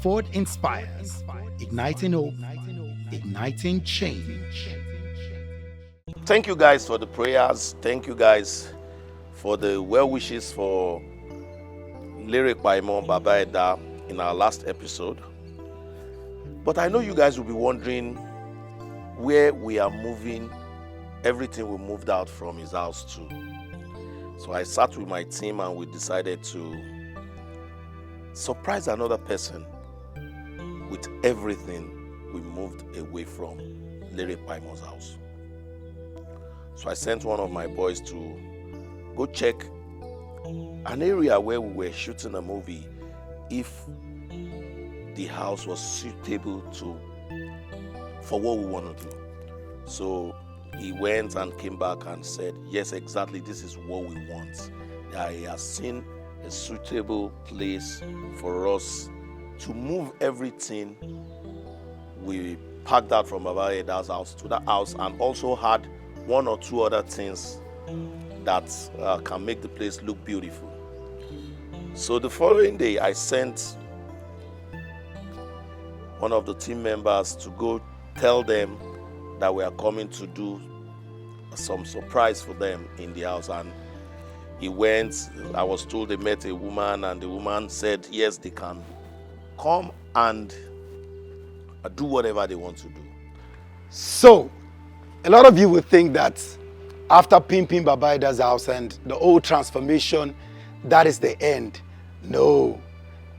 AFOD Inspires, igniting hope, igniting change. Thank you guys for the prayers. Thank you guys for the well wishes for Lyric by Mom Baba Eda in our last episode. But I know you guys will be wondering where we are moving everything we moved out from his house to. So I sat with my team and we decided to surprise another person with everything we moved away from Lyric Paimo's house. So I sent one of my boys to go check an area where we were shooting a movie if the house was suitable for what we want to do. So he went and came back and said, yes, exactly, this is what we want. He has seen a suitable place for us to move everything we packed out from Baba Eda's house to that house, and also had one or two other things that can make the place look beautiful. So the following day, I sent one of the team members to go tell them that we are coming to do some surprise for them in the house. And he went. I was told they met a woman, and the woman said yes, they can come and do whatever they want to do. So a lot of you would think that after pimping Baba Eda's house and the whole transformation, that is the end. No,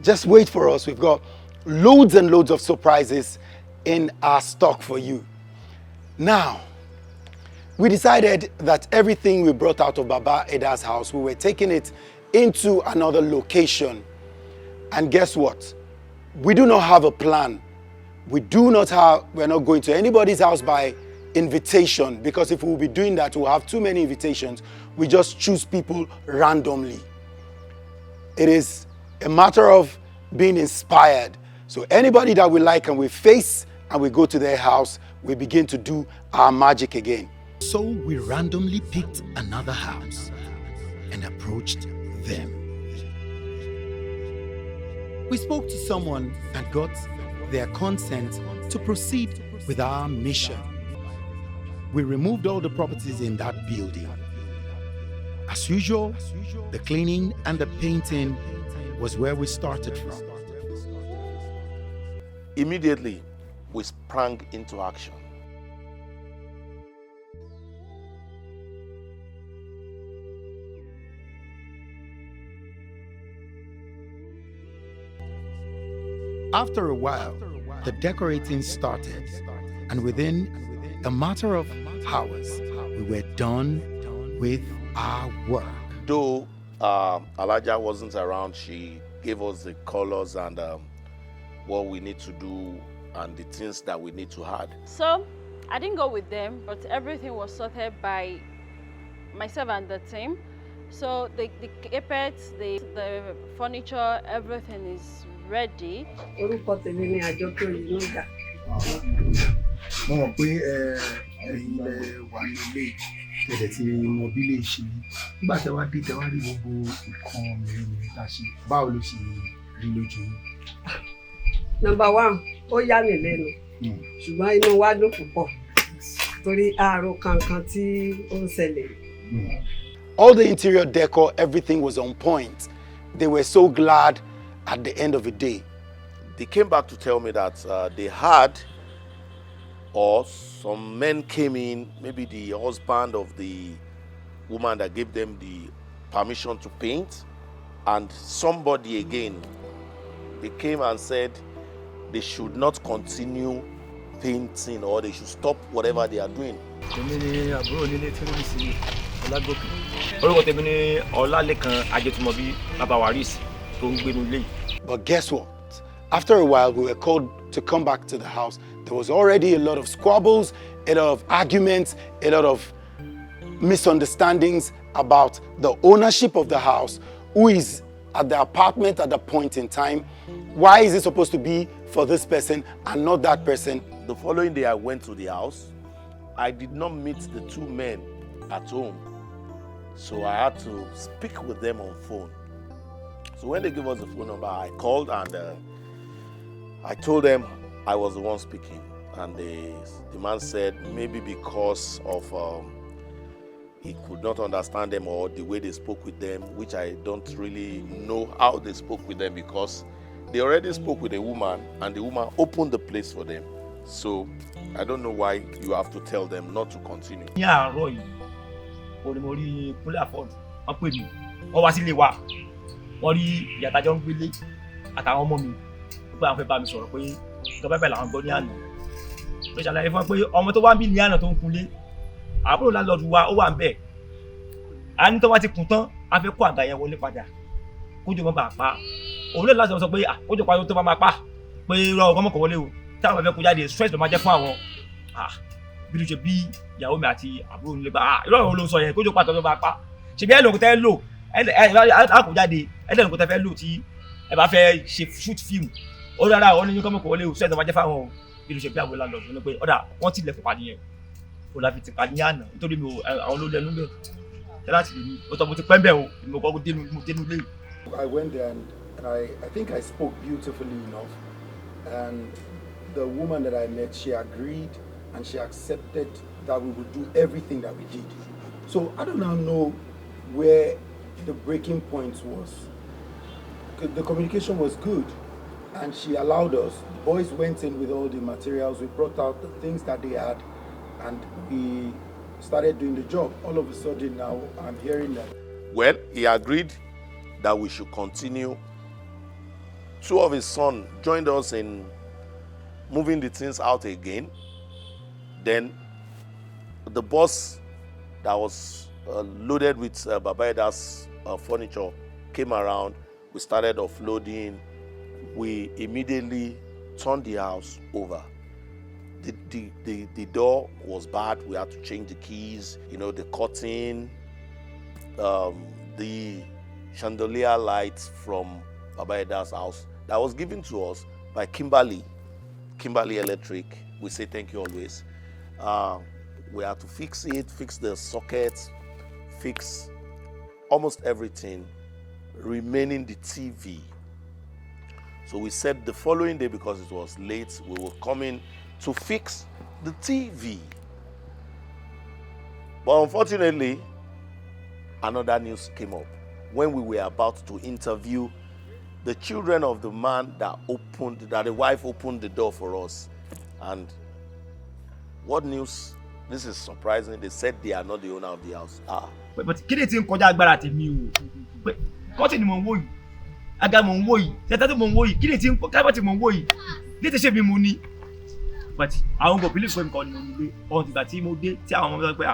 just wait for us. We've got loads and loads of surprises in our stock for you. Now, we decided that everything we brought out of Baba Eda's house, we were taking it into another location. And guess what? We do not have a plan. We're not going to anybody's house by invitation, because if we'll be doing that, we'll have too many invitations. We just choose people randomly. It is a matter of being inspired. So anybody that we like and we face and we go to their house, we begin to do our magic again. So we randomly picked another house and approached them. We spoke to someone and got their consent to proceed with our mission. We removed all the properties in that building. As usual, the cleaning and the painting was where we started from. Immediately, we sprang into action. After a while, the decorating started, and within a matter of hours, we were done with our work. Though Alaja wasn't around, she gave us the colors and what we need to do and the things that we need to add. So I didn't go with them, but everything was sorted by myself and the team. So the carpets, the furniture, everything is ready. Orúkọ tèmi ni Àjọkẹ́ Oyinlọ́jà. Mo mọ̀ pé ẹ̀yin lẹ wà nílé tẹ̀lẹ̀ tí mo bí lè ṣe. Nígbà tí wàá dé tẹ wá rí gbogbo nǹkan mìíràn tá a ṣe, báwo ló ṣe rí lójú yín? Number one, ó yà mí lẹ́nu, ṣùgbọ́n inú wa dùn púpọ̀ torí ààrò kankan tí ó ń ṣẹlẹ̀. All the interior decor, everything was on point. They were so glad at the end of the day. They came back to tell me that they had, or some men came in, maybe the husband of the woman that gave them the permission to paint, and somebody again, they came and said they should not continue painting, or they should stop whatever they are doing. But guess what? After a while, we were called to come back to the house. There was already a lot of squabbles, a lot of arguments, a lot of misunderstandings about the ownership of the house, who is at the apartment at that point in time. Why is it supposed to be for this person and not that person? The following day, I went to the house. I did not meet the two men at home, so I had to speak with them on phone. So when they gave us the phone number, I called and I told them I was the one speaking, and the man said maybe because of he could not understand them or the way they spoke with them, which I don't really know how they spoke with them, because they already spoke with a woman and the woman opened the place for them. So I don't know why you have to tell them not to continue. Ní àárọ̀ yìí, mo rí Kúnlé AFOD, wọ́n pè mí, wọ́n wá sílé wa, wọ́n rí ìyá tájọ́ ń gbélé àtàwọn ọmọ mi, pé àwọn fẹ́ bá mi sọ̀rọ̀ pé ìjọba bẹ́ẹ̀ làwọn gbọ́ ní àná. Mo ṣàlàyé fún wọn pé ọmọ tó wá ń bí ní àná tó ń kunlé, àbúrò Landlord wa ó wà ń bẹ̀. A ní tó wá ti kùn tán, a fẹ́ kó àga yẹn wọlé padà, kójú mọ́ bàa pa. Òun lè láti sọ pé kójú pa tó bá máa pa, pé irọ́ ọkọ mọ́kàn wọlé o, táwọn fẹ́ kó jáde stress ló máa jẹ́ fún àwọn. Bí ló ṣe bí ìyàwó mi àti àbúrò nílé bá irọ́ òun ló sọ yẹn, kójú pa tó bá pa. Ṣèbí ẹ̀ lóko tẹ́ lò, ẹ̀ kò jáde, ẹ̀ lóko tẹ́ fẹ́ lò tí ẹ bá fẹ́ ṣe shoot film. Ó dára àwọn oníyín kọ́mọ̀kọ́ wọlé o, stress ló máa jẹ́ fún àwọn o. Bí ló ṣe bí àwọn Landlord ní pé ọ̀dà wọ́n ti lẹ̀kùn pàdé yẹn. Ó la fi ti pàdé ní àná nítorí mi àwọn ló lẹ́nu bẹ́ẹ̀. Láti lè ní ó tọ́ mo ti pẹ́ bẹ́ẹ̀ o, mo kọ́ dénú lé. I went there and I think I spoke beautifully enough, and the woman that I met, she agreed and she accepted that we would do everything that we did. So I don't now know where the breaking point was. The communication was good and she allowed us. The boys went in with all the materials, we brought out the things that they had and we started doing the job. All of a sudden now I'm hearing that. Well, he agreed that we should continue. Two of his sons joined us in moving the things out again. Then the bus that was loaded with Babaida's furniture came around. We started offloading. We immediately turned the house over. The door was bad. We had to change the keys, the curtain, the chandelier lights from Babaida's house that was given to us by Kimberly Electric. We say thank you always. We had to fix it, fix the sockets, fix almost everything, remaining the TV. So we said the following day, because it was late, we were coming to fix the TV. But unfortunately, another news came up when we were about to interview the children of the man that the wife opened the door for us. And what news? This is surprising. They said they are not the owner of the house. But kí ni tí ń kọjá agbára tèmi o? Kọ́tì ni mò ń wò yìí, aga mò ń wò yìí, ṣẹ́tà tó mò ń wò yìí, kí ni tí ń kábàtì mò ń wò yìí? Ní ti ṣe bí mo ní. But àwọn kò believe pé nǹkan ni mo nílé. Ọ̀hún ti gbà tí mo dé tí àwọn ọmọ mi sọ pé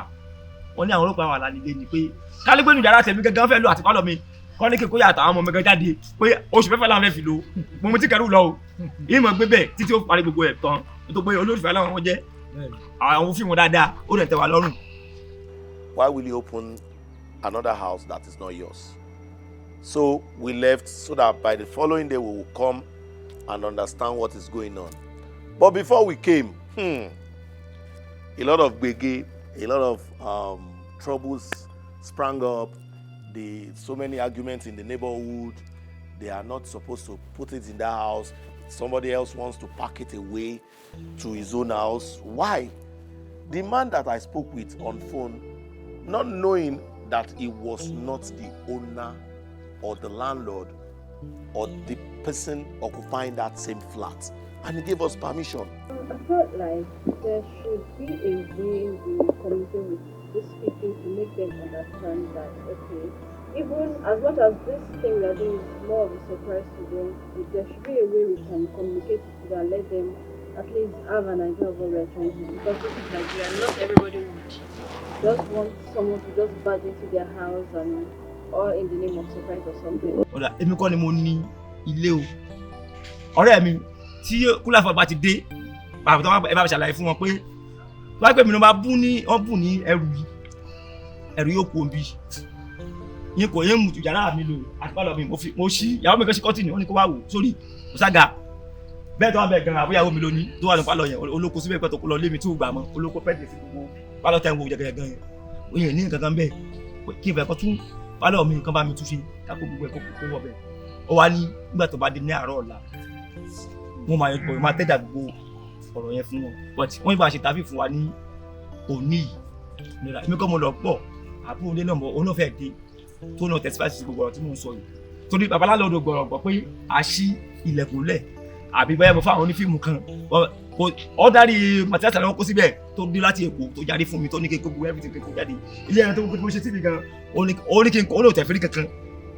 wọ́n ní àwọn ọlọ́pàá wà lálẹ́ ni pé kálígbénu yàrá tèmi gángan fẹ́ lò àti pálọ̀ mi. Kọ́ ní kí n kó yàtọ̀ àwọn ọmọ mi gan jáde pé oṣù mẹ́fà láwọn fẹ́ fi lò. Mo ti kẹ́rù lọ o. Ìmọ̀ gbé bẹ́ẹ̀ títí ó parí gbogbo ẹ̀ tán. Nítorí pé olólùfẹ́ láwọn wọn jẹ́. Àwọn fíìmù dáadáa ó dẹ̀ tẹ́ wa lọ́rùn. Why will you open another house that is not yours? So we left so that by the following day we will come and understand what is going on. But before we came, a lot of gbege, a lot of troubles sprang up. So many arguments in the neighborhood. They are not supposed to put it in their house. Somebody else wants to pack it away to his own house. Why? The man that I spoke with on phone, not knowing that he was not the owner or the landlord or the person occupying that same flat, and he gave us permission. I felt like there should be a way we communicate with these people to make them understand that, okay, even as much as this thing we are doing is more of a surprise to them, there should be a way we can communicate with them and let them at least have an idea of what we are trying to do. Because this is Nigeria, not everybody would just want someone to just barge into their house and all in the name of surprise or something. Ọ̀dà èmi kọ́ ni mo ní ilé o. Ọ̀rẹ́ mi tí Kúnlé AFOD bá ti dé, bàbá tó ẹ bá ṣàlàyé fún wọn pé wọ́n pè mí ló máa bú ní ẹrù yóò kó bí. Yín kò yẹn mú yàrá mi lò àti pálọ̀ mi mo ṣí ìyàwó mi kan ṣe kọ́tìnì wọ́n ní kó wá wò sórí kò sága. Bẹ́ẹ̀ tó wà bẹ́ẹ̀ gan-an àbúyàwó mi lóní tó wà ní pálọ̀ yẹn olóko síbẹ̀ pẹ́ tó kó lọ lé mi tí ò gbà mọ́ olóko pẹ́ẹ́dì sí gbogbo pálọ̀ tẹ́ ń wo jẹgẹjẹgẹ yẹn. Oyin ní nǹkan kan bẹ́ẹ̀ kí n fẹ́ kọ́ tún pálọ̀ mi nǹkan bá mi túnṣe kákó gbogbo ẹ̀ kó wọ bẹ́ẹ̀. Ó wá ní nígbà tó bá dé ní àárọ̀ ọ̀la wọ́n máa tẹ́jà gbogbo ọ̀rọ̀ yẹn fún wọn but wọ́n yìí bá ṣe tàbí fún wa ní òní nira èmi kọ́ mo lọ pọ̀ àbúrò ilé náà òun náà fẹ́ dé tó náà tẹ̀síwájú sí gbogbo ọ̀rọ̀ tí mò ń sọ yìí torí babaláwo gbọ̀rọ̀ gbọ́ pé a ṣí ilẹ̀kùn lẹ̀ àbí báyọ̀ mo fáwọn onífíìmù kan ọ̀dàrí màtíásà làwọn kó síbẹ̀ tó dé láti Èkó tó jáde fún mi tó ní kí n kó gbogbo everything kó jáde ilé ẹran tó kó mo ṣe síbi gan ó ní kí n kó ó lè tẹ̀ fẹ́rí kankan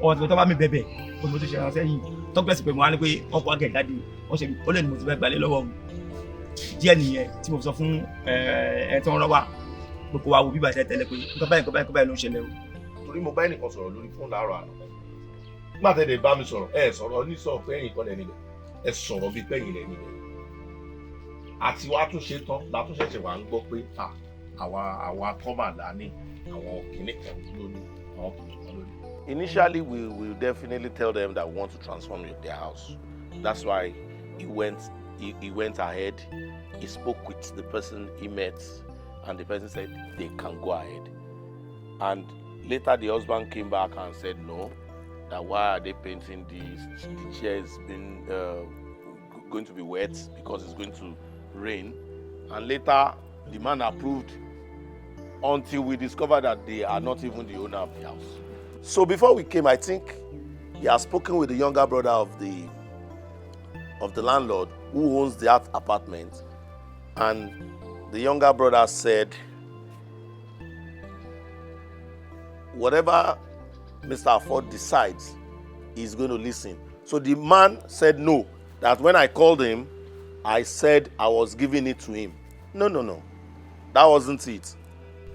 ọ̀tún tó bá mi bẹ̀bẹ̀ ó ní mo tó ṣe ránṣẹ́ yìí tọ́gbẹ́sì pé mo wá ní pé wọ́n kó àgẹ̀ jáde wọ́n ṣe ó lè ní mo ti fẹ́ gbalẹ̀ lọ́wọ́ díẹ̀ nìyẹn tí mo sọ fún ẹ̀ tó ń rọ́ wa gbogbo wa wo bíbá tẹ́lẹ̀ pé nǹkan báyìí ló ń ṣẹlẹ̀ o. torí mo bá ẹnìkan sọ̀rọ̀ lórí fóònù láàárọ̀ àná nígbà tẹ́lẹ̀ bá mi sọ̀rọ̀ ẹ sọ̀rọ̀ ní sọ̀rọ̀ pé ẹ̀yin kọ́ lẹ́ níbẹ̀ ẹ sọ̀rọ̀ bíi pẹ́yìn lẹ́ níbẹ̀ àti wàá tún ṣe tán látún ṣẹ̀ṣẹ̀ wà ń gbọ́ pé àwa kọ́mà dání àwọn kìnnì kan lónìí àwọn kìnnì kan lónìí. Initially we will definitely tell them that we want to transform their house. That's why he went ahead, he spoke with the person he met, and the person said they can go ahead. And later the husband came back and said no, that why are they painting this? The chair is been going to be wet because it's going to rain. And later the man approved until we discovered that they are not even the owner of the house. So before we came, I think he has spoken with the younger brother of the landlord who owns that apartment, and the younger brother said, whatever Mr. AFOD decides, he's going to listen. So the man said no, that when I called him, I said I was giving it to him. No. That wasn't it.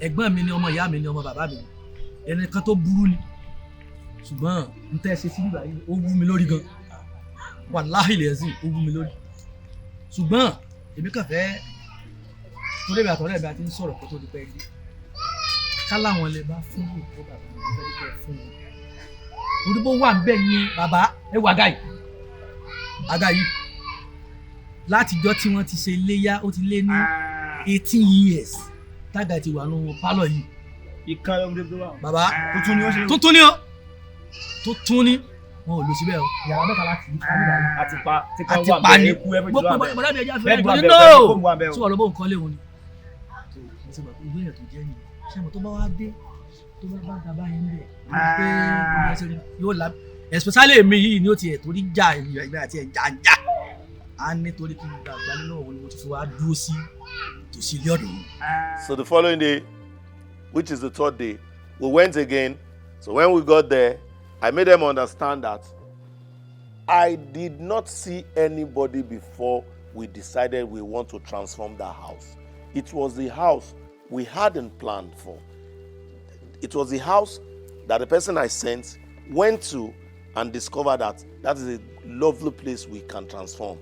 Ẹ̀gbọ́n mi ni ọmọ ìyá mi ni ọmọ bàbá mi. Ẹnìkan tó burú ni. Ṣùgbọ́n n tẹ́ ṣe sí bíbá yìí ó wú mi lórí gan. Wàláhì lẹ́sìn ó wú mi lórí. Ṣùgbọ́n èmi kàn fẹ́ torí èmi àtọ̀rẹ́ mi àti ń sọ̀rọ̀ kó tó di pẹ́ dé. Ká láwọn lè bá fún mi tó bàbá mi fẹ́ dúpẹ́ fún mi. Torí bó wà ń bẹ̀ yẹn bàbá ẹ wà àga yìí. Àga yìí látijọ́ tí wọ́n ti ṣe iléyá ó ti lé ní 18 years tága ti wà nínú pálọ̀ yìí. Ìkan ló ń dé tó wà. Bàbá tuntun ni wọ́n ṣe. tuntun ni ó tuntun ni wọn ò lọ síbẹ̀ o. Yàrá mẹ́ta láti ní kárí àti pa wà bẹ́ẹ̀ kú ẹ̀fọ́ ìjọba bẹ́ẹ̀. bọ́dá mi ẹja fẹ́ẹ́ Bẹ́ẹ̀ni wà ní bẹ́ẹ̀ no fóònù wà bẹ́ẹ̀ o. tí wọ́n lọ bó nǹkan léwu ni. mo ti mọ̀ pé ìwé yẹn tó jẹ́ nìyẹn ṣé mo tó bá wá dé tó bá bá gaba yẹn bẹ̀ pé gbogbo ẹsẹ̀ rí yóò la especially èmi yìí ni ó ti ẹ̀ torí já ìgbà àti ẹ̀ já a ní torí kí n gba àgbá nínú òun ni mo ti fi wá dúró sí tòsí ilé ọ̀dọ̀ mi. So the following day, which is the third day, we went again. So when we got there, I made them understand that I did not see anybody before we decided we want to transform that house. It was the house we hadn't planned for. It was the house that the person I sent went to and discovered that that is a lovely place we can transform.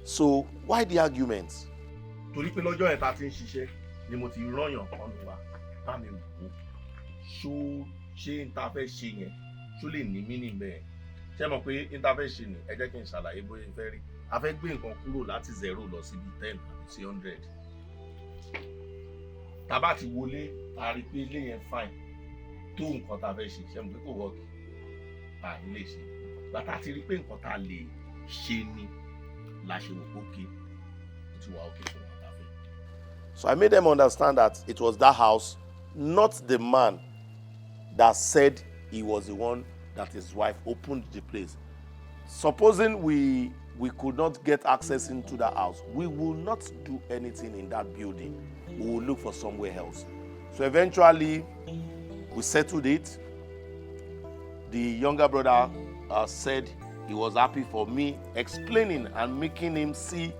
So why the arguments? Torí pé lọ́jọ́ yẹn tá ti ń ṣiṣẹ́ ni mo ti rányàn kan ní wa bá mi wò ṣó ṣé n ta fẹ́ ṣe yẹn ṣó lè ní mínì bẹ́ẹ̀ ṣé mọ̀ pé n ta fẹ́ ṣe ni ẹ jẹ́ kí n ṣàlàyé bóyá n fẹ́ rí a fẹ́ gbé nǹkan kúrò láti 0 lọ síbi 10 àbí sí 100 tá bá ti wọlé a rí pé ilé yẹn fine tó nǹkan tá fẹ́ ṣe ṣé mọ̀ pé kò wọ́ọ̀kì à ní lè ṣe bàtà ti rí pé nǹkan tá lè ṣe ni la ṣe wò ókè tí wà ókè fún wa. So I made them understand that it was that house, not the man that said he was the one that his wife opened the place. Supposing we could not get access into that house, we will not do anything in that building. We will look for somewhere else. So eventually, we settled it. The younger brother said he was happy for me explaining and making him see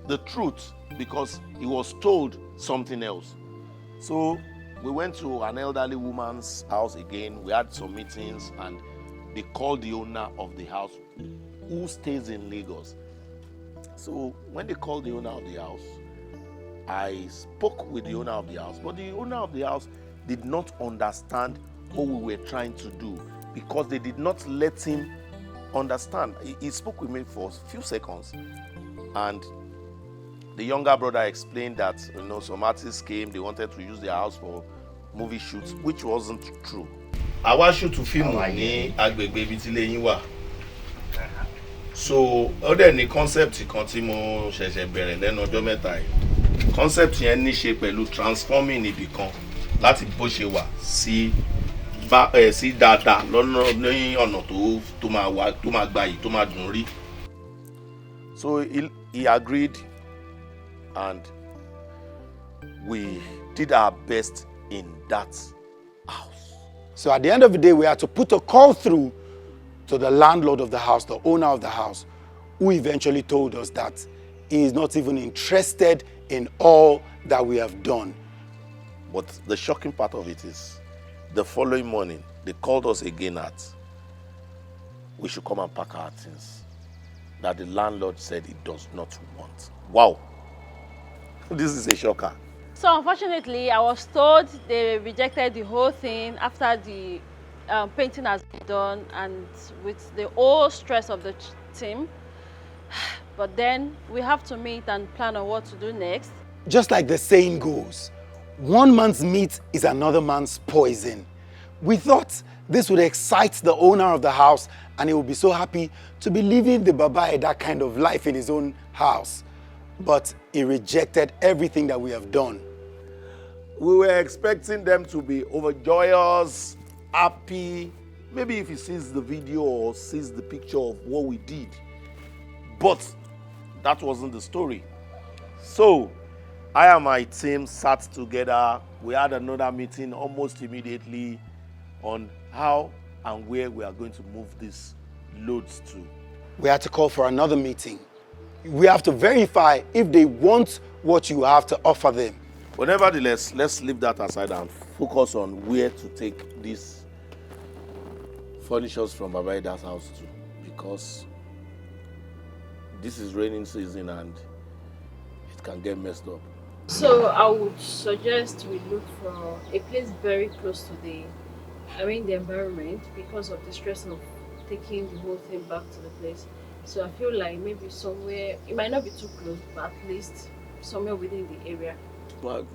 the truth because he was told something else. So we went to an elderly woman's house again. We had some meetings and they called the owner of the house who stays in Lagos. So when they called the owner of the house, I spoke with the owner of the house, but the owner of the house did not understand what we were trying to do because they did not let him understand. He spoke with me for a few seconds and the younger brother explained that, some artists came, they wanted to use their house for movie shoots, which wasn't true. Àwa shoot fíìmù ní agbègbè ibi tí ilé yín wà. So other ní concept kan tí mo ṣẹ̀ṣẹ̀ bẹ̀rẹ̀ lẹ́nu ọjọ́ mẹ́ta yìí. Concept yẹn ní ṣe pẹ̀lú transforming ibì kan láti bó ṣe wà sí dáadáa lọ́nà ní ọ̀nà tó máa gbayì tó máa dùn rí. So he agreed and we did our best in that house. So at the end of the day, we had to put a call through to the landlord of the house, the owner of the house, who eventually told us that he is not even interested in all that we have done. But the shocking part of it is, the following morning, they called us again we should come and pack our things. That the landlord said he does not want. Wow. This is a shocker. So unfortunately, I was told they rejected the whole thing after the painting has been done and with the whole stress of the team. But then we have to meet and plan on what to do next. Just like the saying goes, one man's meat is another man's poison. We thought this would excite the owner of the house and he would be so happy to be living the Baba that kind of life in his own house. But he rejected everything that we have done. We were expecting them to be overjoyous, happy, maybe if he sees the video or sees the picture of what we did. But that wasn't the story. So I and my team sat together. We had another meeting almost immediately on how and where we are going to move these loads to. We had to call for another meeting. We have to verify if they want what you have to offer them. But nevertheless, let's leave that aside and focus on where to take these furnitures from Babaida's house to, because this is raining season and it can get messed up. So I would suggest we look for a place very close to the environment because of the stress of taking the whole thing back to the place. So I feel like maybe somewhere, it might not be too close, but at least somewhere within the area.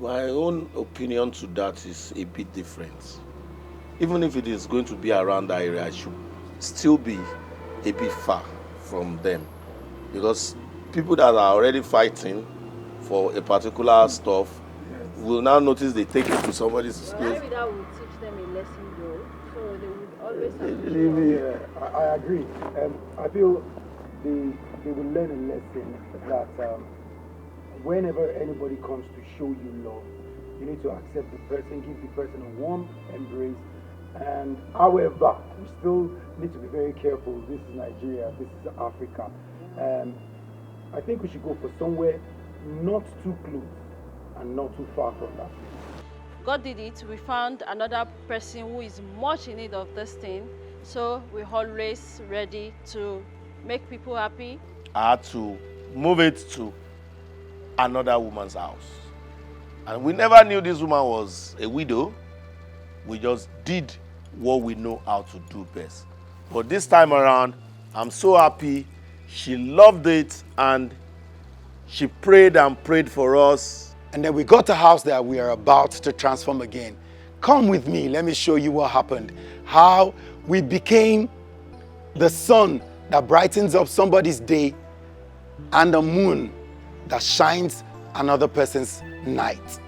My own opinion to that is a bit different. Even if it is going to be around that area, it should still be a bit far from them. Because people that are already fighting for a particular stuff will now notice they take it to somebody's place. Maybe that would teach them a lesson though. So they would always have I agree. I feel they will learn a lesson that whenever anybody comes to show you love, you need to accept the person, give the person a warm embrace. And however, we still need to be very careful. This is Nigeria, this is Africa. I think we should go for somewhere not too close and not too far from that. God did it. We found another person who is much in need of this thing. So we're always ready to make people happy. I had to move it to another woman's house. And we never knew this woman was a widow. We just did what we know how to do best. But this time around, I'm so happy. She loved it and she prayed and prayed for us. And then we got a house that we are about to transform again. Come with me, let me show you what happened. How we became the sun that brightens up somebody's day and the moon that shines another person's night.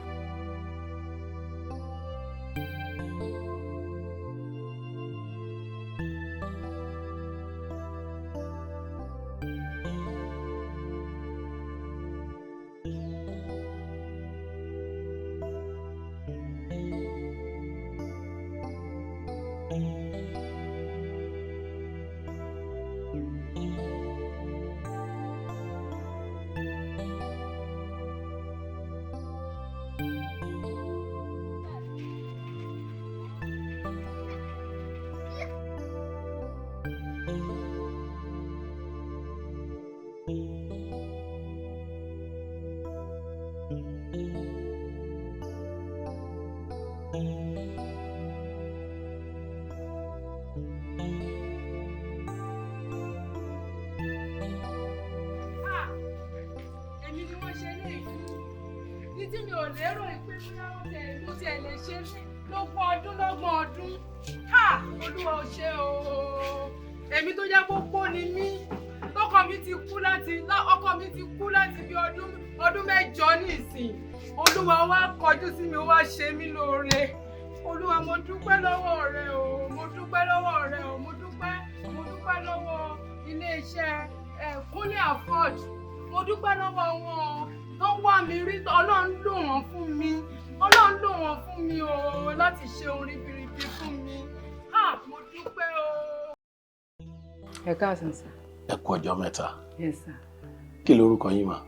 mi ti kú láti bí ọdún mẹ́jọ nísìn. Olúwa wá kọjú sí mi, ó wá ṣe mí lóore. Olúwa, mo dúpẹ́ lọ́wọ́ rẹ o, mo dúpẹ́ lọ́wọ́ ilé-iṣẹ́ Kúnlé AFOD. Mo dúpẹ́ lọ́wọ́ wọn tó wá mi rí. Ọlọ́run lò wọ́n fún mi o láti ṣe ohun ribiribi fún mi. Mo dúpẹ́ o. Ẹ káàsán sà. Ẹ kú ọjọ́ mẹ́ta. Yes sà. Kí lorúkọ yín mà?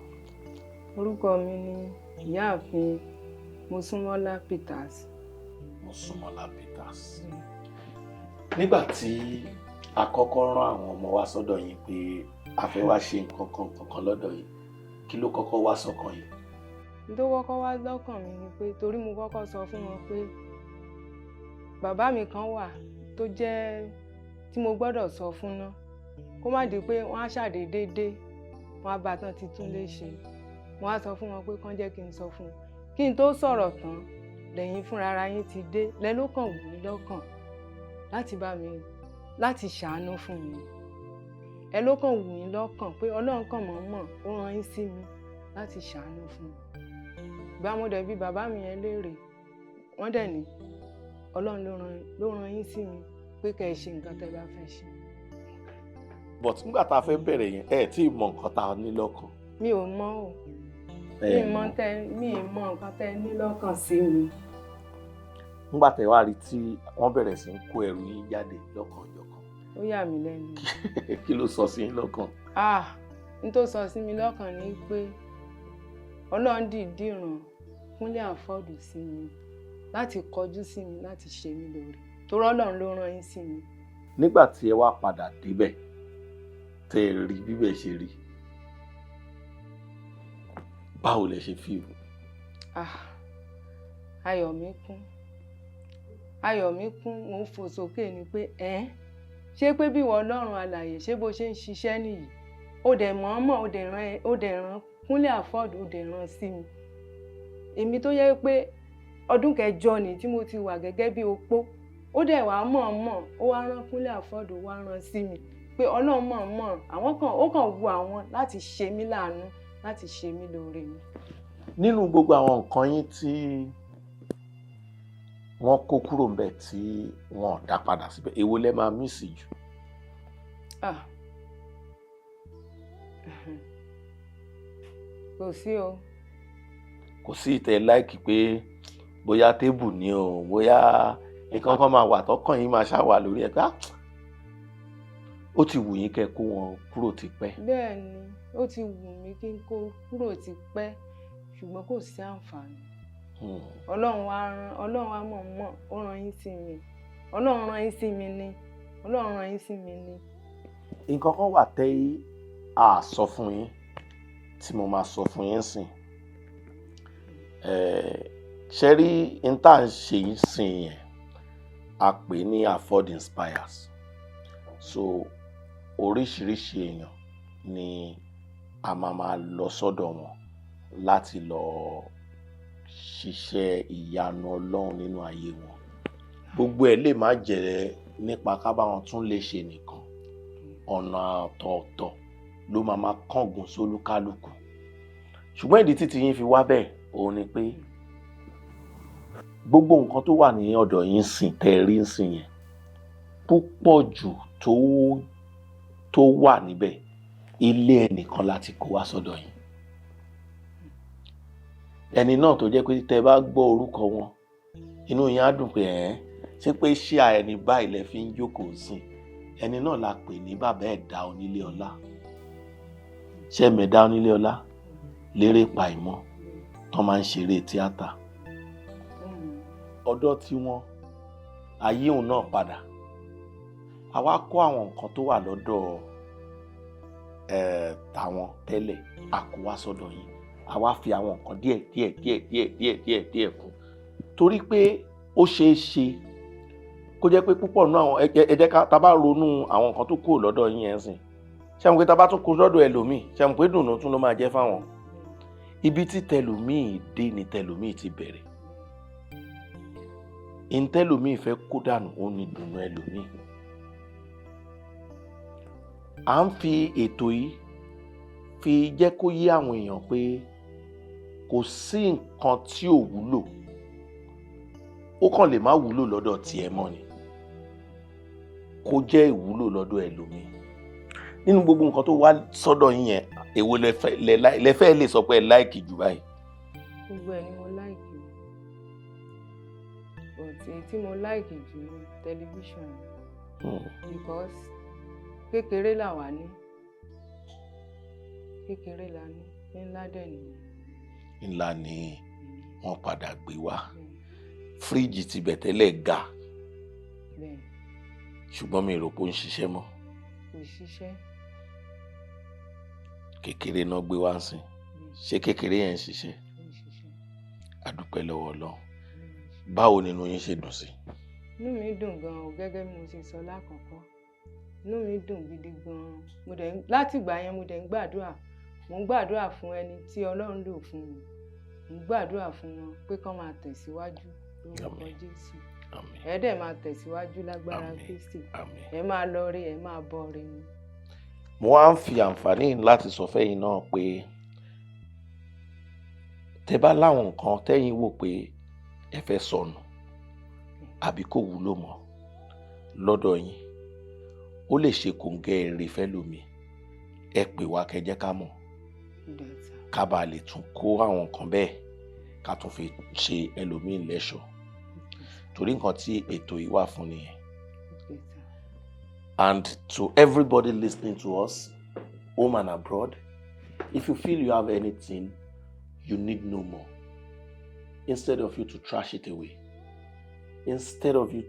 Orúkọ mi ni Ìyáàfin Mosúnmọ́lá Peters. Mosúnmọ́lá Peters. Nígbà tí a kọ́kọ́ rán àwọn ọmọ wa sọ́dọ̀ yín pé a fẹ́ wá ṣe nǹkan kan lọ́dọ̀ yín, kí ló kọ́kọ́ wá sọ́kàn yín? Tó kọ́kọ́ wá lọ́kàn mi ni pé torí mo kọ́kọ́ sọ fún wọn pé bàbá mi kan wà tó jẹ́ tí mo gbọ́dọ̀ sọ fún ná, kó má di pé wọ́n á ṣàdédé dé wọ́n á bá tán ti tún lè ṣe. Wọ́n á sọ fún wọn pé kán jẹ́ kí n sọ fún un. Kí n tó sọ̀rọ̀ tán lẹ́yìn fúnra ara yín ti dé lẹ́nu kàn wù mí lọ́kàn láti ṣàánú fún mi. Ẹ ló kàn wù mí lọ́kàn pé Ọlọ́run kàn mọ̀ ó rán yín sí mi láti ṣàánú fún mi. Ìgbà mo dẹ̀ bí bàbá mi yẹn léèrè, wọ́n dẹ̀ ní Ọlọ́run ló rán yín sí mi pé kẹ́ ẹ ṣe nǹkan tẹ́ bá fẹ́ ṣe. But nígbà tá a fẹ́ bẹ̀rẹ̀ yẹn tí ì mọ nǹkan tá a ní lọ́kàn. Mi ò mọ̀ o. Mi ì mọ nǹkan tẹ́ ní lọ́kàn sí mi. Nígbà tẹ́ wá rí tí wọ́n bẹ̀rẹ̀ sí ń kó ẹrù yín jáde lọ́kàn-jọ̀kan. Ó yà mí lẹ́nu. Kí ló sọ sí yín lọ́kàn? N tó sọ sí mi lọ́kàn ni pé Ọlọ́run dìídì rán Kúnlé AFOD sí mi láti kọjú sí mi láti ṣe mí lóore. Torí Ọlọ́run ló rán yín sí mi. Nígbà tí ẹ wá padà débẹ̀ tẹ́ ẹ rí bíbẹ̀ ṣe rí, báwo lẹ ṣe feel? Ayọ̀ mi kún, mo ń fò sókè ni pé ṣé pé bí ìwọ Ọlọ́run alààyè ṣé bó ṣe ń ṣiṣẹ́ nìyí, ó dẹ̀ mọ̀ọ́mọ̀ ó dẹ̀ rán Kúnlé AFOD ó dẹ̀ rán sí mi. Èmi tó yẹ pé ọdún kẹjọ ni tí mo ti wà gẹ́gẹ́ bí opó, ó dẹ̀ wá mọ̀ọ́mọ̀ ó wá rán Kúnlé AFOD ó wá rán sí mi pé Ọlọ́run mọ̀ọ́mọ̀ ó kàn wù àwọn láti ṣe mí láàánú, láti ṣe mí lóore mi. Nínú gbogbo àwọn nǹkan yín tí wọ́n kó kúrò ńbẹ̀ tí wọ́n dá padà síbẹ̀, èwo lẹ máa mísì jù? Kò sí o. Kò sí ìtẹ́ láìkì pé bóyá tébù ni o, bóyá nǹkan kan máa wà tọ́kàn yín máa ṣàwà lórí ẹ̀ pé ó ti wù yín kẹ́ kó wọn kúrò tipẹ́. Bẹ́ẹ̀ ni, ó ti wù mí kí n kó kúrò tipẹ́, ṣùgbọ́n kò sí àǹfààní. Ọlọ́run wa mọ̀ ó rán yín sí mi. Ọlọ́run rán yín sí mi ni. Nǹkan kan wà tẹ́ a sọ fún yín tí mo máa sọ fún yín sìn. Ṣe rí n tá à ń ṣe yín sìn yẹn, a pè ní AFOD INSPIRES. So oríṣiríṣi èèyàn ni a máa lọ sọ́dọ̀ wọn láti lọ ṣiṣẹ́ ìyanu Ọlọ́run nínú ayé wọn. Gbogbo ẹ̀ lè má jẹ́ nípa ká bá wọn tún lè ṣe nìkan, ọ̀nà ọ̀tọ̀ọ̀tọ̀ ló máa kángun sólúkálùkù. Ṣùgbọ́n ìdí tí yín fi wá bẹ́ẹ̀ òun ni pé gbogbo nǹkan tó wà ní ọ̀dọ̀ yín sìn tẹ́ rí sìn yẹn, púpọ̀ jù tó wà níbẹ̀ ilé ẹnìkan láti kó wá sọ́dọ̀ yín. Ẹni náà tó jẹ́ pé tẹ́ bá gbọ́ orúkọ wọn, inú yín á dùn pé ṣé pé ṣé ẹni báyìí lẹ fi ń jókòó sìn. Ẹni náà la pè ní bàbá ẹ̀dá onílé ọlá. Ṣé mẹ̀dá onílé ọlá lérè pa ìmọ̀ tó máa ń ṣeré tíátà. Ọ̀dọ̀ tí wọ́n ayé òun náà padà. Àwa kó àwọn nǹkan tó wà lọ́dọ̀ tàwọn tẹ́lẹ̀ a kó wá sọ́dọ̀ yín. Àwa fi àwọn nǹkan díẹ̀ kún. Torí pé ó ṣeé ṣe kó jẹ́ pé púpọ̀ nínú àwọn ẹ jẹ́ ká tá bá ronú àwọn nǹkan tó kúrò lọ́dọ̀ yín ẹ̀ sìn. Ṣé mo pé tá bá tún kó lọ́dọ̀ ẹlòmíì, ṣé mo pé dùnú tún ló máa jẹ́ fáwọn. Ibi tí tẹlòmíì dé ni tẹlòmíì ti bẹ̀rẹ̀. Tẹlòmíì fẹ́ kó dànù ó ní dùnú ẹlòmíì. À ń fi ètò yìí fi jẹ́ kó yé àwọn èèyàn pé kò sí nǹkan tí ò wúlò, ó kàn lè má wúlò lọ́dọ̀ tiẹ̀ mọ́ ni, kó jẹ́ ìwúlò lọ́dọ̀ ẹlòmíì. Nínú gbogbo nǹkan tó wá sọ́dọ̀ yín yẹn, èwo lẹ́fẹ́ lè sọ pé ẹ láìkì jù báyìí? Gbogbo ẹ̀ ni mo láìkì, but èyí tí mo láìkì jù ní tẹlifíṣàn because kékeré là wà ní, kékeré la ní, ńlá dẹ̀ nìyẹn. Ńlá ni wọ́n padà gbé wá. Fíríjì ti bẹ̀ tẹ́lẹ̀ ga, ṣùgbọ́n mi rò pé ó ń ṣiṣẹ́ mọ́. Kò ṣiṣẹ́. Kékeré náà gbé wá sí. Ṣé kékeré yẹn ń ṣiṣẹ́? A dúpẹ́ lọ́wọ́ Ọlọ́run. Báwo nínú yín ṣe dùn sí? Inú mi dùn gan-an, gẹ́gẹ́ bí mo ṣe sọ lákọ̀ọ́kọ́. Inú mi dùn gidi gan-an. Láti ìgbà yẹn mo dẹ̀ ń gbàdúrà. Mo ń gbàdúrà fún ẹni tí Ọlọ́run lò fún mi. Mo ń gbàdúrà fún wọn pé kán máa tẹ̀síwájú lórúkọ Jésù. Ẹ dẹ̀ máa tẹ̀síwájú lágbára Kristi. Ẹ máa lọ ire, ẹ máa bọ̀ ire ni. Mo wá ń fi àǹfààní láti sọ fẹ́yìn náà pé tẹ́ bá láwọn nǹkan tẹ́yìn wò pé ẹ fẹ́ sọnù àbí kò wúlò mọ́ lọ́dọ̀ yín, ó lè ṣe kòǹgẹ́ èrè fẹ́lòmíì. Ẹ pè wá kẹ́ jẹ́ ká mọ̀, ká bá lè tún kó àwọn nǹkan bẹ́ẹ̀ ká tún fi ṣe ẹlòmíì lẹ́ṣọ̀. Torí nǹkan tí ètò yìí wà fún nìyẹn. And to everybody listening to us, home and abroad, if you feel you have anything you need no more, instead of you to trash it away, instead of you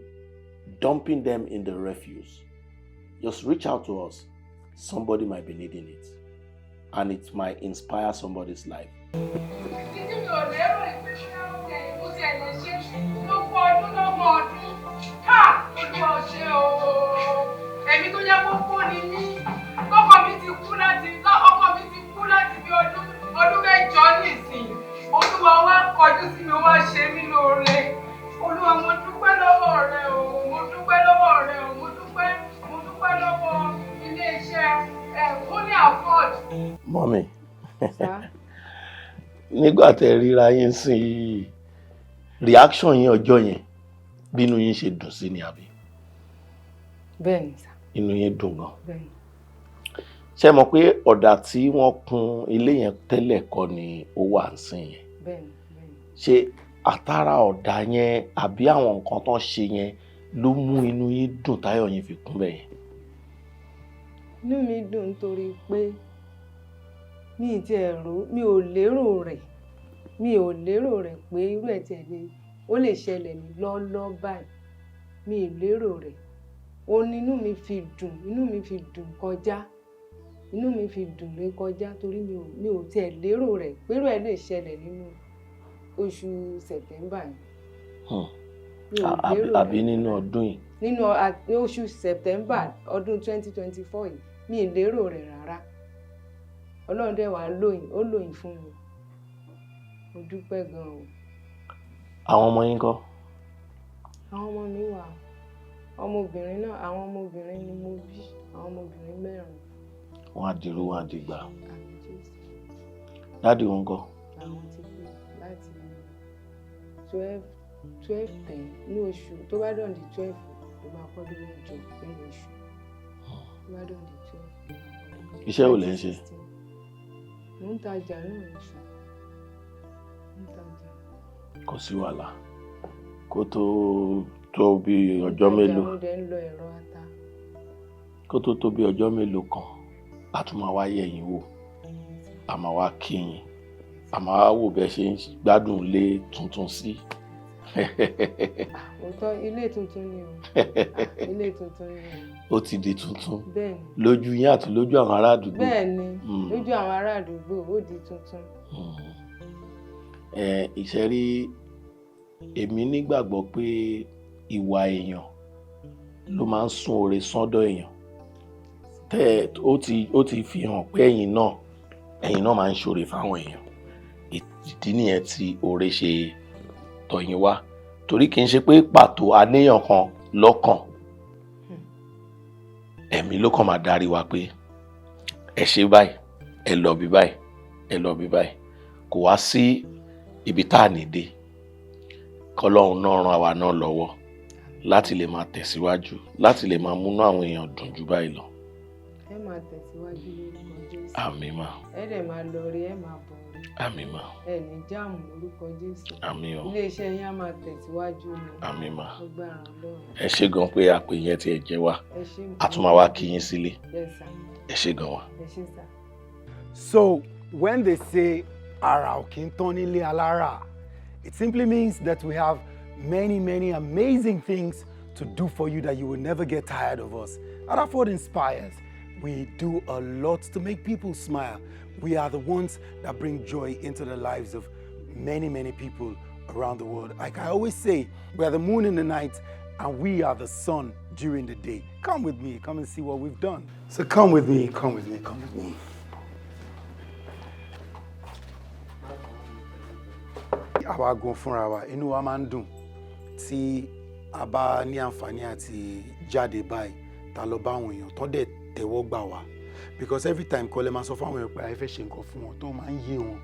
dumping them in the refuse, just reach out to us. Somebody might be needing it, and it might inspire somebody's life. Èmi tó yẹ kó kó ni mí, ọkọ mi ti kú láti bí ọdún mẹ́jọ nísìn. Olúwa wá kọjú sí mi, wá ṣe mí lóore. Olúwa, mo dúpẹ́ lọ́wọ́ rẹ o, mo dúpẹ́ lọ́wọ́ rẹ o, mo dúpẹ́ lọ́wọ́ iléeṣẹ́ Only AFOD. Mọ́mì, nígbà tẹ́ ríra yín sí reaction yín ọjọ́ yẹn, bínú yín ṣe dùn sí ni àbí? Bẹ́ẹ̀ni sà. Inú yín dùn gan. Bẹ́ẹ̀ni. Ṣé mọ̀ pé ọ̀dà tí wọ́n kun ilé yẹn tẹ́lẹ̀ kọ́ ni ó wà ń sìn yẹn? Bẹ́ẹ̀ni. Ṣé àtàrà ọ̀dà yẹn àbí àwọn nǹkan tó ń ṣe yẹn ló mú inú yín dùn táyọ̀ yín fi kún bẹ́ẹ̀ yẹn? Inú mi dùn nítorí pé mi ò lérò rẹ̀ pé irú ẹ̀ tẹ̀lé ó lè ṣẹlẹ̀ ní lọ́ọ́lọ́ọ́ báyìí. Mi ò lérò rẹ̀. Inú mi fi dùn kọjá. Inú mi fi dùn lé kọjá torí mi ò tiẹ̀ lérò rẹ̀ pé irú ẹ̀ lè ṣẹlẹ̀ nínú oṣù September yìí. Àbí nínú ọdún yìí? Nínú oṣù September ọdún 2024 yìí, mi ò lérò rẹ̀ rárá. Ọlọ́run dẹ̀ wá lóyìn fún mi. Mo dúpẹ́ gan-an o. Àwọn ọmọ yín kọ́? Àwọn ọmọ mi wà. Ọmọbìnrin náà, àwọn ọmọbìnrin ni mo bí. Àwọn ọmọbìnrin 4. Wọ́n á dirú, wọ́n á dìgbà. Dádì wọn kọ́? Àwọn ti kú láti 12/10 ní oṣù tó bá dọ̀n di 12 ló máa kọ́ lórí ìjọ lẹ́yìn oṣù. Tó bá dọ̀n di 12. Iṣẹ́ wo lẹ ń ṣe? Mo ń tajà náà oṣù. Mo ń tajà. Kò sí wàhálà. Kó tó bí ọjọ́ mélòó. Mo dẹ̀ ń lọ ẹ̀rọ ata. Kó tó bí ọjọ́ mélòó kan, a tún máa wá yẹ̀ yín wò. A máa wá kí yín. A máa wá wò bẹ́ẹ̀ ṣe ń gbádùn ilé tuntun sí. Òótọ́ ilé tuntun ni o. Ilé tuntun ni o. Ó ti di tuntun. Bẹ́ẹ̀ni. Lójú yín àti lójú àwọn ará àdúgbò. Bẹ́ẹ̀ni, lójú àwọn ará àdúgbò ó di tuntun. Ìṣẹ́rí, èmi nígbàgbọ́ pé ìwà èèyàn ló máa ń sún oore sọ́dọ̀ èèyàn. Ó ti fi hàn pé ẹ̀yin náà máa ń ṣoore fáwọn èèyàn. Ìdí nìyẹn tí oore ṣe tọ̀ yín wá. Torí kì í ṣe pé pàtó anéyàn kan lọ́kàn. Ẹ̀mí ló kàn máa darí wa pé ẹ ṣe báyìí, ẹ lọ bí báyìí, ẹ lọ bí báyìí. Kò wá sí ibi tá à ní dé. Kọ́lọ́run náà ràn àwa náà lọ́wọ́ láti lè máa tẹ̀síwájú, láti lè máa múnú àwọn èèyàn dùn jù báyìí lọ. ẹ máa tẹ̀síwájú lórúkọ Jésù. Àmín mà. ẹ dẹ̀ máa lọ rí, ẹ máa bọ̀ rí. Àmín mà. ẹ ní jáàmù lórúkọ Jésù. Àmín o. iléeṣẹ́ yín á máa tẹ̀síwájú ni. Àmín mà. Agbára Ọlọ́run. Ẹ ṣé gan pé àpè yẹn ti ẹ̀ jẹ́ wá. ẹ ṣé. A tún máa wá kí yín sílé. Yes, sir. Ẹ ṣé gan wa. ẹ ṣé sà. So, when they say ara ò kí ń tán nílé alára, it simply means that we have many amazing things to do for you that you will never get tired of us. At AFOD Inspires, we do a lot to make people smile. We are the ones that bring joy into the lives of many people around the world. Like I always say, we are the moon in the night and we are the sun during the day. Come with me, come and see what we've done. So come with me, come with me, come with me. Àwa gan fúnra wa, inú wa máa ń dùn tí a bá ní àǹfààní àti jáde báyìí tá lọ bá àwọn èèyàn tó dẹ̀ tẹ́wọ́ gbà wá. Because every time kọ́lẹ́ máa sọ fún àwọn èèyàn pé a fẹ́ ṣe nǹkan fún wọn tó máa ń yé wọn.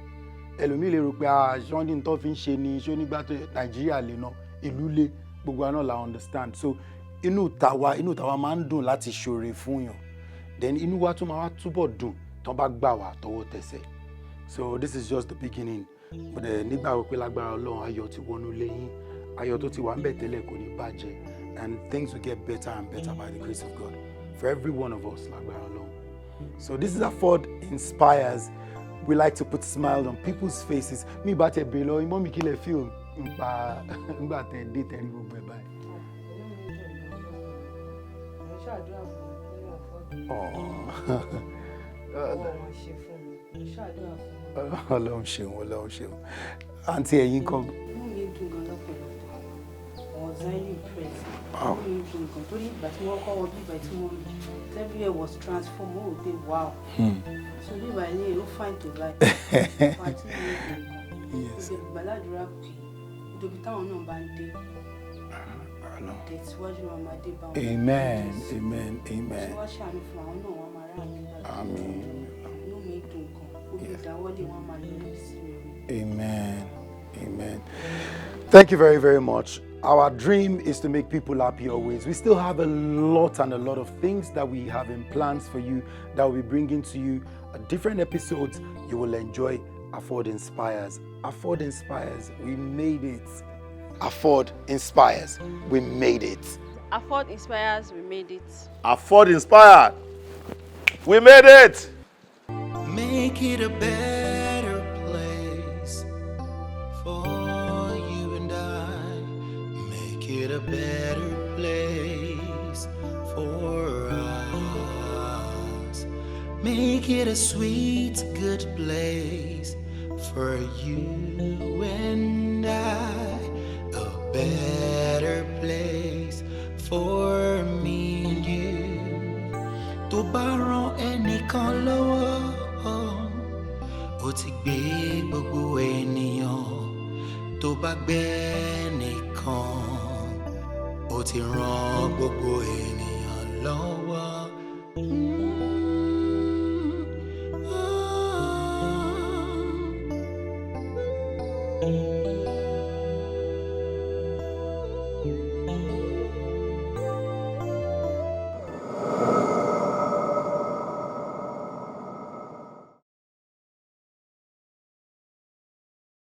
Ẹlòmíì lè rò pé ṣọ́ndín tó fi ń ṣe ni ṣó nígbà tó Nàìjíríà lè ná ìlú lé gbogbo àná la understand. So inú tàwa máa ń dùn láti ṣoore fún yàn. Then inú wa tún máa wá túbọ̀ dùn tó bá gbà wá tọwọ́ tẹsẹ̀. So this is just the beginning. But nígbà wo pé lágbára Ọlọ́run ayọ̀ ti wọnú lẹ́yìn, ayọ̀ tó ti wà ńbẹ̀ tẹ́lẹ̀ kò ní bàjẹ́, and things will get better and better by the grace of God for every one of us lágbára Ọlọ́run. So this is AFOD Inspires. We like to put smiles on people's faces. Mi bá tẹ bèèrè lọ, ìmọ̀ mi kí lẹ feel nígbà tẹ dé tẹ rí gbogbo ẹ̀ báyìí. ẹ ṣàdúrà fún mi fún AFOD. ọwọ́ wọn ṣe fún mi. ẹ ṣàdúrà fún mi. Ọlọ́run ṣeun, Ọlọ́run ṣeun. Àǹtí ẹ̀yin kan. Inú mi dùn gan lọ́pọ̀lọpọ̀. I was very impressed. Inú mi dùn gan torí ìgbà tí wọ́n kọ́ wọ bíbá tí wọ́n rí. Everywhere was transformed. Mo rò pé wow. So bíbá ilé ó fine to buy. Pàtí mi dùn gan. Ṣé gbàládùra pé ìdòbí táwọn náà bá ń dé. Tẹ̀síwájú máa máa dé bá wọn. Amen. Ṣé wá ṣàánú fún àwọn náà wọ́n máa rà mí dáadáa. Amen. Inú mi dùn gan. Amen. Thank you very much. Our dream is to make people happy always. We still have a lot of things that we have in plans for you that we'll be bringing to you. Different episodes you will enjoy. AFOD Inspires. AFOD Inspires. We made it. AFOD Inspires. We made it. AFOD Inspires, we made it. AFOD Inspired. We made it. Make it a better place for you and I. Make it a better place for us. Make it a sweet, good place for you and I. A better place for me and you. To borrow any color. Ó ti gbé gbogbo ènìyàn tó bá gbé nìkan, ó ti ràn gbogbo ènìyàn lọ́wọ́. Oh.